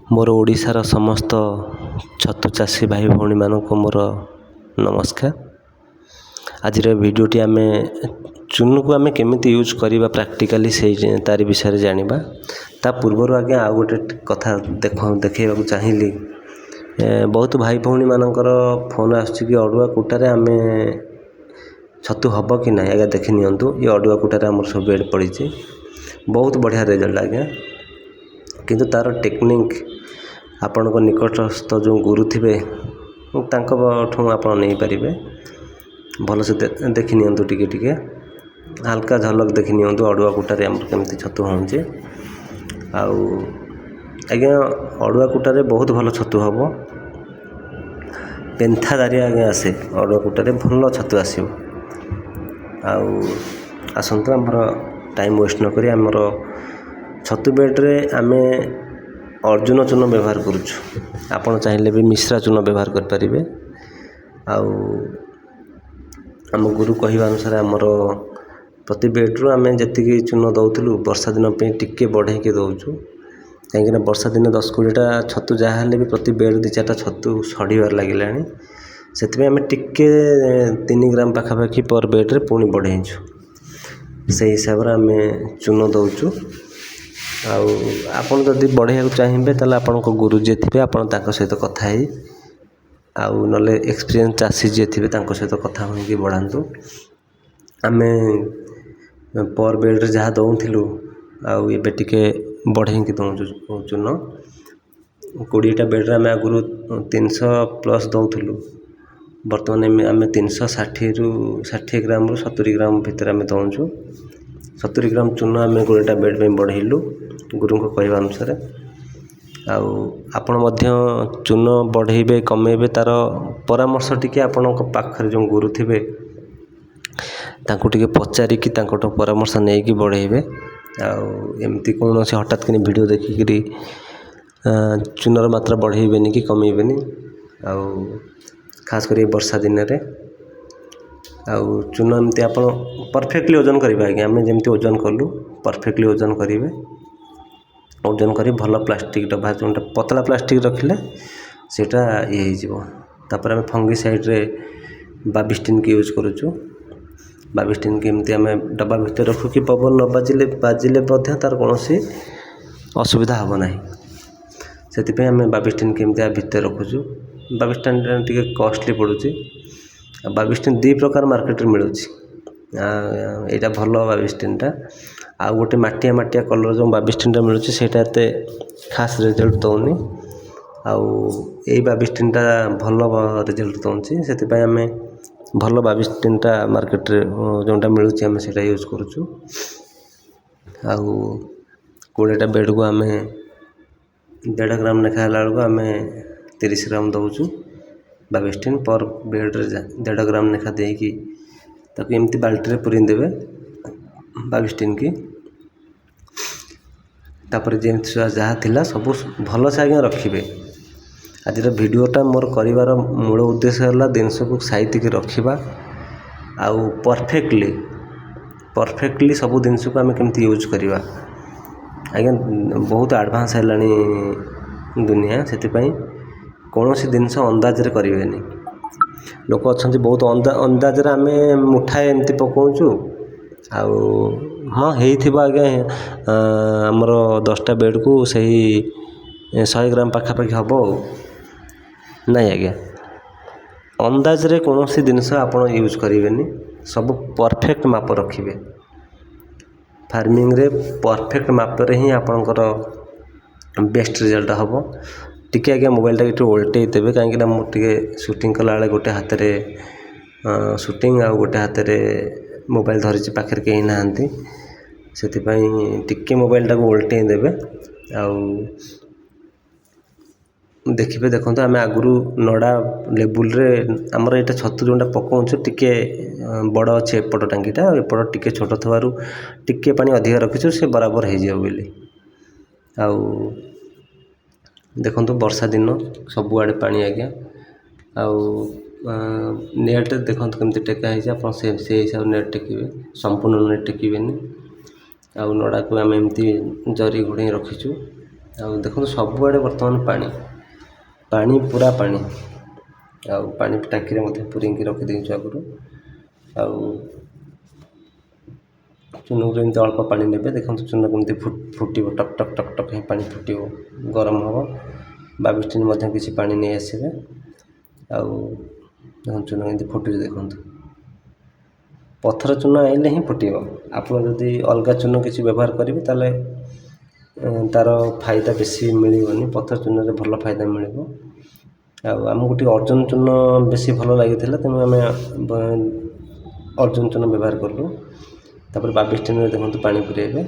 मोर ओडिशार समस्त छतु चाषी भाई भौणी मानक मोर नमस्कार। आज भिडियोटी आम चून को आम केमिति यूज करवा प्रैक्टिकली से तारी विषय जानिबा। ता पूर्वर आज्ञा आ गोटे कथा देखा चाहिए। बहुत भाई भौणी मानकर फोन आसुछि कि अड़ुआ कुटारे आम छतु हम कि ना आज्ञा देखि नियंतु। ये अड़ुआ कुटारे आमर सब बेड पड़ी बहुत बढ़िया रिजल्ट आज्ञा। किंतु तार टेक्निक आपण निकटस्थ जो गुरु थे आप नहीं पारे भल से देखि नियंतु। टिके हल्का झलक देखि नियंतु अड़ुआ कुटारे आमर केमती छतु होउछि। आज्ञा अड़ुआ कुटारे बहुत भल छतु हम। पेंथा दारिया आज्ञा आसे अड़ुआ कुटारे भल छतु आसो। आसतु आमर टाइम वेस्ट न करी आमर छतु बेड्रे आम अर्जुन चून व्यवहार करुछु। आपण चाहिए भी मिश्रा चून व्यवहार करें। आम गुरु कहवा अनुसार आमर प्रति बेड्रु आम जी चून दौलू वर्षा दिन टिके बढ़े दौचु। कहीं वर्षा दिन 10-20टा छतु जहाँ भी प्रति बेड 2-4टा छतु सड़ीबार लगे से आम टिके 3 ग्राम पाखापाखि पर बेड्रे पुणी बढ़ेचु। से हिसाब से आम चून दौचु। आपन जदि बढ़िया चाहिए ताले आपण गुरु जी थे आप सहित कथा ना एक्सपीरियंस चाषी जी थे सहित कथा होगी बढ़ातु। आम पर बेड्रे जहाँ दौलू आबे टिके बढ़े दौचु चून। 20टा बेड्रे आम आगुरी 300+ दौलू। बर्तमान आम 360 ग्राम रु 70 ग्राम भितर आम दौचु। 70 ग्राम चून आम 20टा बेड में बढ़ेलु गुरु को कहवा अनुसार। आपण चून बढ़ेबे कमेबे तार परामर्श टिके आपण पाखरे जो गुरु थे तांको टिके पचारिकी तांको परामर्श नहीं कि बढ़ेबे। एमती कौन से हठात कि वीडियो देखिकी चूनर मात्रा बढ़ेबेनी कि कमेबेनी। खास कर वर्षा दिन रे चून एमती आप परफेक्टली ओजन करेंगे। आज्ञा आम जमी ओजन कलु परफेक्टली ओजन करेंगे। ओजन कर भल प्लास्टिक डब्बा जो पतला प्लास्टिक रखिले सेटा ये होपर। आम फंगिसाइड रे बाबिस्टिन की यूज करुचु। बाबिस्टिन की एमती आम डब्बा भितर रखु कि पवन न बाजिले तार कौन असुविधा हम ना। से आम बाबिस्टिन की एमती भितर रखुचु। बाबिस्टिन टे कॉस्टली पड़ुची। बाबिस्टिन 2 प्रकार मार्केट में मिलूँ। यहाँ भल बाबिस्टिनटा आ गोटे माटिया माटिया कलर जो बाबिस्टिनटा मिलूँ सेटा एते खास रिजल्ट दौनी। यही बाबिस्टिनटा भल रिजल्ट दौची। से आम भल बाबिस्टिनटा मार्केट जोटा मिलूँ आम से यूज करुचु। 20टा बेड को आम 1.5 ग्राम लेखा बेलू आम 30 ग्राम दौचु। बाबिस्टिन पर बेड्रे 1.5 ग्राम लेखा देकी एमती बाल्टी पूरी देवे बाबिस्टिन की। तापर जमी जहाँ थिला सब भल से आज्ञा रखिए। आज वीडियोटा मोर कर मूल उद्देश्य है जिनस को साइतिक रखा आउ परफेक्टली सब जिनस को आम केमती यूज करवा। आज्ञा बहुत एडवांस है दुनिया से कौन सी जिनस अंदाज करें। लोक अच्छा बहुत अंदाज आम मुठाए एमती पकाचु। हाँ हो आज्ञा आमर 10टा बेड को सही 100 ग्राम पाखापाखि हम नहीं। आज्ञा अंदाज रे कौन सी जिनस आप यूज करें। सब परफेक्ट माप रखिए। फार्मिंग रे परफेक्ट माप रे ही आपणकर बेस्ट रिजल्ट हम। टिके आज्ञा मोबाइलटा ये ओल्टे देवे कहीं मुझे सुटिंग कला बेले गोटे हाथ में सुटिंग आ गोटे हाथ में मोबाइल धरी पाखे कहीं ना से टिके मोबाइलटा को ओल्टे देवे। देखिए देखो आम आगुरी नड़ा लेवल रे आमर यहाँ छतु जोटा पकाउछु टिके बड़ अच्छे एपट टांगीटा एपट टिके छोट थवारू टिके पानी अधिक रखीचु से बराबर हो जाए बोली। देखो वर्षा दिन सबुआड़े पानी आज्ञा। नेट देखो केमती टेका से हिसाब नेट टेकिए संपूर्ण नेट टेकिबेनी। नड़ा को आम एमती जरी घोड़े रखीचु। ଆଉ ଦେଖନ୍ତୁ ସବୁଆଡ଼େ ବର୍ତ୍ତମାନ ପାଣି ପୁରା ପାଣି। ଆଉ ପାଣି ଟାଙ୍କିରେ ମଧ୍ୟ ପୁରେଇକି ରଖିଦେଇଛୁ ଆଗରୁ। ଆଉ ଚୂନକୁ ଏମିତି ଅଳ୍ପ ପାଣି ନେବେ, ଦେଖନ୍ତୁ ଚୂନ କେମିତି ଫୁଟିବ, ଟକ୍ ଟକ୍ ଟକ୍ ଟକ୍ ହେଇ ପାଣି ଫୁଟିବ, ଗରମ ହେବ। 22 ମଧ୍ୟ କିଛି ପାଣି ନେଇ ଆସିବେ। ଆଉ ଦେଖନ୍ତୁ ଚୂନ କେମିତି ଫୁଟୁଛି, ଦେଖନ୍ତୁ ପଥର ଚୂନ ଆଇଲେ ହିଁ ଫୁଟିବ। ଆପଣ ଯଦି ଅଲଗା ଚୂନ କିଛି ବ୍ୟବହାର କରିବେ ତାହେଲେ ତା'ର ଫାଇଦା ବେଶୀ ମିଳିବନି। ପଥର ଚୂନରେ ଭଲ ଫାଇଦା ମିଳିବ। ଆଉ ଆମକୁ ଟିକେ ଅର୍ଜୁନ ଚୂନ ବେଶୀ ଭଲ ଲାଗିଥିଲା, ତେଣୁ ଆମେ ଅର୍ଜୁନ ଚୂନ ବ୍ୟବହାର କଲୁ। ତାପରେ 22 ଟିନରେ ଦେଖନ୍ତୁ ପାଣି ପୁରେଇବେ।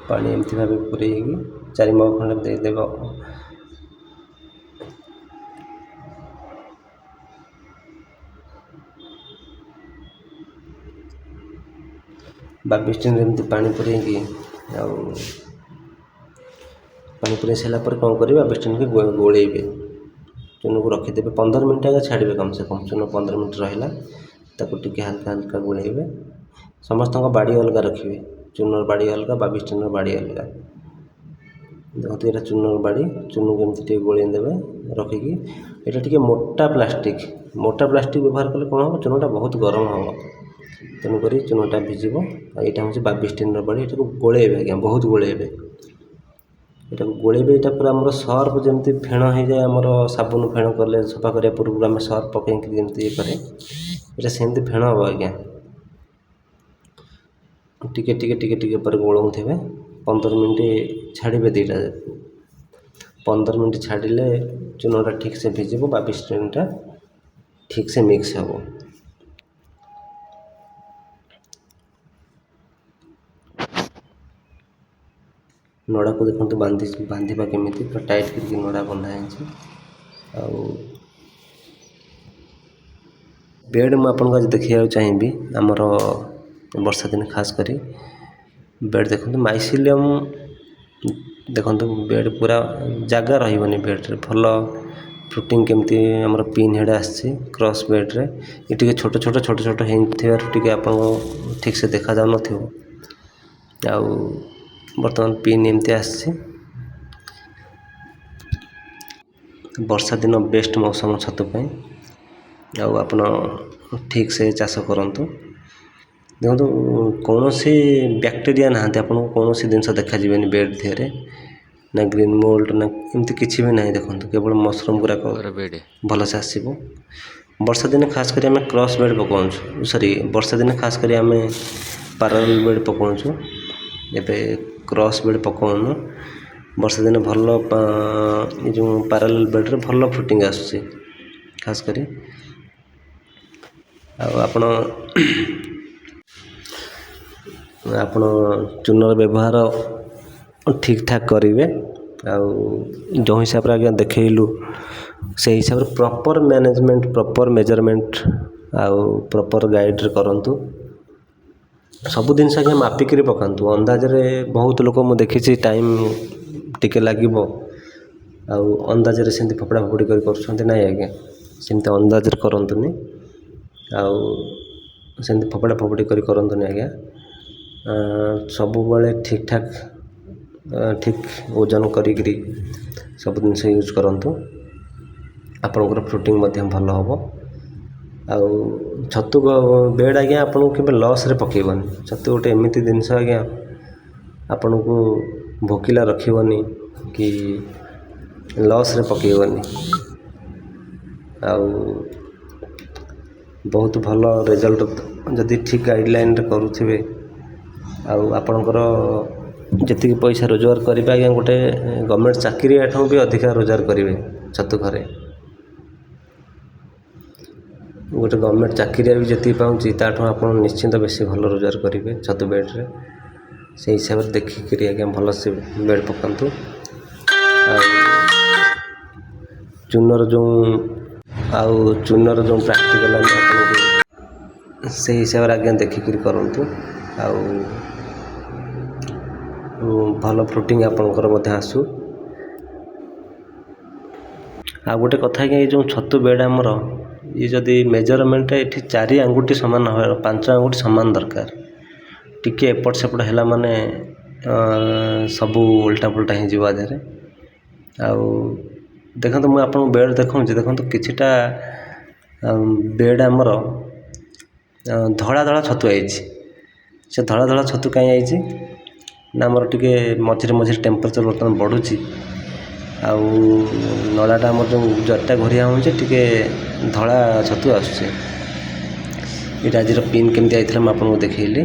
ପାଣି ଏମିତି ଭାବେ ପୁରେଇକି 4 ମଗ ଖଣ୍ଡେ ଦେଇଦେବ। ବାବିଷ୍ଟିନରେ ଏମିତି ପାଣି ପୁରେଇକି, ଆଉ ପାଣି ପୁରେଇ ସାରିଲା ପରେ କ'ଣ କରିବେ, 22 ଗୋଳେଇବେ। ଚୂନକୁ ରଖିଦେବେ 15 ମିନିଟ୍ ଆগে ଛାଡ଼ିବେ, କମ୍ ସେ କମ୍। ଚୂନ 15 ମିନିଟ୍ ରହିଲା, ତାକୁ ଟିକେ ହାଲକା ହାଲକା ଗୋଳେଇବେ। ସମସ୍ତଙ୍କ ବାଡ଼ି ଅଲଗା ରଖିବେ, ଚୂନର ବାଡ଼ି ଅଲଗା, 22 ବାଡ଼ି ଅଲଗା। ଦେଖନ୍ତୁ ଏଇଟା ଚୂନର ବାଡ଼ି, ଚୂନକୁ ଏମିତି ଟିକେ ଗୋଳେଇ ଦେବେ ରଖିକି। ଏଇଟା ଟିକେ ମୋଟା ପ୍ଲାଷ୍ଟିକ୍ ବ୍ୟବହାର କଲେ କ'ଣ ହେବ, ଚୂନଟା ବହୁତ ଗରମ ହେବ, ତେଣୁକରି ଚୂନଟା ଭିଜିବ। ଆଉ ଏଇଟା ହେଉଛି 22 ବାଡ଼ି। ଏଟାକୁ ଗୋଳେଇବେ ଆଜ୍ଞା, ବହୁତ ଗୋଳେଇବେ। ଏଟାକୁ ଗୋଳେଇବେ, ଏଇଟା ପୁରା ଆମର ସର୍ଫ ଯେମିତି ଫେଣ ହେଇଯାଏ, ଆମର ସାବୁନ ଫେଣ କଲେ ସଫା କରିବା ପୂର୍ବରୁ ଆମେ ସର୍ଫ ପକେଇକି ଯେମିତି ଇଏ କରେ, ଏଇଟା ସେମିତି ଫେଣ ହେବ ଆଜ୍ଞା। ଟିକେ ଟିକେ ଟିକେ ଟିକେ ପରେ ଗୋଳଉଥିବେ। 15 ମିନିଟ୍ ଛାଡ଼ିବେ, ଦୁଇଟା 15 ମିନିଟ୍ ଛାଡ଼ିଲେ ଚୂନଟା ଠିକ୍ସେ ଭିଜିବ, 22ଟା ଠିକ୍ସେ ମିକ୍ସ ହେବ। ନଡ଼ାକୁ ଦେଖନ୍ତୁ ବାନ୍ଧିବା କେମିତି, ପୁରା ଟାଇଟ୍ କରିକି ନଡ଼ା ବନ୍ଧା ହେଇଛି। ଆଉ ବେଡ଼୍ ମୁଁ ଆପଣଙ୍କୁ ଆଜି ଦେଖେଇବାକୁ ଚାହିଁବି। ଆମର ବର୍ଷା ଦିନେ ଖାସ୍ କରି ବେଡ଼୍ ଦେଖନ୍ତୁ, ମାଇସିଲିୟମ୍ ଦେଖନ୍ତୁ, ବେଡ଼୍ ପୁରା ଜାଗା ରହିବନି ବେଡ଼୍ରେ। ଭଲ ଫୁଟିଂ କେମିତି ଆମର ପିନ୍ ହେଡ଼୍ ଆସିଛି କ୍ରସ୍ ବେଡ଼୍ରେ। ଏ ଟିକେ ଛୋଟ ଛୋଟ ହେଇଥିବାରୁ ଟିକେ ଆପଣଙ୍କୁ ଠିକ୍ସେ ଦେଖାଯାଉନଥିବ। ଆଉ ବର୍ତ୍ତମାନ ପିନ୍ ଏମିତି ଆସିଛି। ବର୍ଷା ଦିନ ବେଷ୍ଟ ମୌସମ ଛତୁ ପାଇଁ। ଆଉ ଆପଣ ଠିକ୍ସେ ଚାଷ କରନ୍ତୁ। ଦେଖନ୍ତୁ କୌଣସି ବ୍ୟାକ୍ଟେରିଆ ନାହାନ୍ତି, ଆପଣଙ୍କୁ କୌଣସି ଜିନିଷ ଦେଖାଯିବେନି ବେଡ଼୍ ଦେହରେ, ନା ଗ୍ରୀନ୍ ମୋଲ୍ଡ ନା ଏମିତି କିଛି ବି ନାହିଁ। ଦେଖନ୍ତୁ କେବଳ ମସରୁମ୍ ଗୁଡ଼ାକ ଭଲସେ ଆସିବ। ବର୍ଷା ଦିନେ ଖାସ୍ କରି ଆମେ କ୍ରସ୍ ବେଡ଼୍ ପକାଉଛୁ, ବର୍ଷା ଦିନେ ଖାସ୍ କରି ଆମେ ପାରାଲାଲ୍ ବେଡ଼୍ ପକାଉଛୁ। ଏବେ କ୍ରସ୍ ବେଡ଼୍ ପକାଉନୁ। ବର୍ଷା ଦିନେ ଭଲ ଏ ଯେଉଁ ପାରାଲାଲ୍ ବେଡ଼୍ରେ ଭଲ ଫୁଟିଂ ଆସୁଛି ଖାସ୍ କରି। ଆଉ ଆପଣ ଚୂନର ବ୍ୟବହାର ଠିକ୍ ଠାକ୍ କରିବେ। ଆଉ ଯେଉଁ ହିସାବରେ ଆଜ୍ଞା ଦେଖେଇଲୁ, ସେଇ ହିସାବରେ ପ୍ରପର୍ ମ୍ୟାନେଜମେଣ୍ଟ, ପ୍ରପର୍ ମେଜରମେଣ୍ଟ ଆଉ ପ୍ରପର୍ ଗାଇଡ଼ରେ କରନ୍ତୁ। ସବୁ ଜିନିଷ ଆଜ୍ଞା ମାପିକିରି ପକାନ୍ତୁ। ଅନ୍ଦାଜରେ ବହୁତ ଲୋକ ମୁଁ ଦେଖିଛି ଟାଇମ୍ ଟିକେ ଲାଗିବ, ଆଉ ଅନ୍ଦାଜରେ ସେମିତି ଫୋପଡ଼ା ଫୋପଡ଼ି କରି କରୁଛନ୍ତି। ନାହିଁ ଆଜ୍ଞା, ସେମିତି ଅନ୍ଦାଜରେ କରନ୍ତୁନି, ଆଉ ସେମିତି ଫୋପଡ଼ା ଫୋପଡ଼ି କରି କରନ୍ତୁନି ଆଜ୍ଞା। ସବୁବେଳେ ଠିକ୍ ଠାକ୍ ଠିକ୍ ଓଜନ କରିକିରି ସବୁ ଜିନିଷ ୟୁଜ୍ କରନ୍ତୁ। ଆପଣଙ୍କର ଫ୍ରୁଟିଂ ମଧ୍ୟ ଭଲ ହେବ। ଆଉ ଛତୁ ବେଡ଼୍ ଆଜ୍ଞା ଆପଣଙ୍କୁ କେବେ ଲସ୍ରେ ପକାଇବନି। ଛତୁ ଗୋଟେ ଏମିତି ଜିନିଷ ଆଜ୍ଞା, ଆପଣଙ୍କୁ ଭୋକିଲା ରଖିବନି କି ଲସ୍ରେ ପକାଇବନି। ଆଉ ବହୁତ ଭଲ ରେଜଲ୍ଟ ଯଦି ଠିକ୍ ଗାଇଡ଼ଲାଇନ୍ରେ କରୁଥିବେ, ଆଉ ଆପଣଙ୍କର ଯେତିକି ପଇସା ରୋଜଗାର କରିବେ ଆଜ୍ଞା, ଗୋଟେ ଗଭର୍ଣ୍ଣମେଣ୍ଟ ଚାକିରିଆଠୁ ବି ଅଧିକା ରୋଜଗାର କରିବେ ଛତୁ ଘରେ। ଗୋଟେ ଗଭର୍ଣ୍ଣମେଣ୍ଟ ଚାକିରିଆ ବି ଯେତିକି ପାଉଛି, ତାଠୁ ଆପଣ ନିଶ୍ଚିନ୍ତ ବେଶୀ ଭଲ ରୋଜଗାର କରିବେ ଛତୁ ବେଡ଼୍ରେ। ସେଇ ହିସାବରେ ଦେଖିକିରି ଆଜ୍ଞା ଭଲସେ ବେଡ଼୍ ପକାନ୍ତୁ। ଆଉ ଚୂନର ଯେଉଁ ପ୍ରାକ୍ଟିକାଲ ଆପଣଙ୍କୁ ସେଇ ହିସାବରେ ଆଜ୍ଞା ଦେଖିକିରି କରନ୍ତୁ। ଆଉ ଭଲ ଫ୍ରୁଟିଂ ଆପଣଙ୍କର ମଧ୍ୟ ଆସୁ। ଆଉ ଗୋଟେ କଥା ଆଜ୍ଞା, ଏଇ ଯେଉଁ ଛତୁ ବେଡ଼୍ ଆମର, ଇଏ ଯଦି ମେଜରମେଣ୍ଟ ଏଠି 4 ଆଙ୍ଗୁଠି ସମାନ, 5 ଆଙ୍ଗୁଠି ସମାନ ଦରକାର। ଟିକେ ଏପଟ ସେପଟ ହେଲା ମାନେ ସବୁ ଓଲଟା ପୋଲଟା ହେଇଯିବ ଆ ଦେହରେ। ଆଉ ଦେଖନ୍ତୁ ମୁଁ ଆପଣଙ୍କୁ ବେଡ଼୍ ଦେଖାଉଛି, ଦେଖନ୍ତୁ କିଛିଟା ବେଡ଼୍ ଆମର ଧଳା ଧଳା ଛତୁ ଆଇଛି। ସେ ଧଳା ଧଳା ଛତୁ କାହିଁ ଆଇଛି ନା ଆମର ଟିକେ ମଝିରେ ମଝିରେ ଟେମ୍ପରେଚର୍ ବର୍ତ୍ତମାନ ବଢ଼ୁଛି, ଆଉ ନଳାଟା ଆମର ଯେଉଁ ଜରିଟା ଘୋରିଆ ହେଉଛି ଟିକେ ଧଳା ଛତୁ ଆସୁଛି। ଏଇଟା ଆଜିର ପିନ୍ କେମିତି ଆଇଥିଲା ମୁଁ ଆପଣଙ୍କୁ ଦେଖେଇଲି।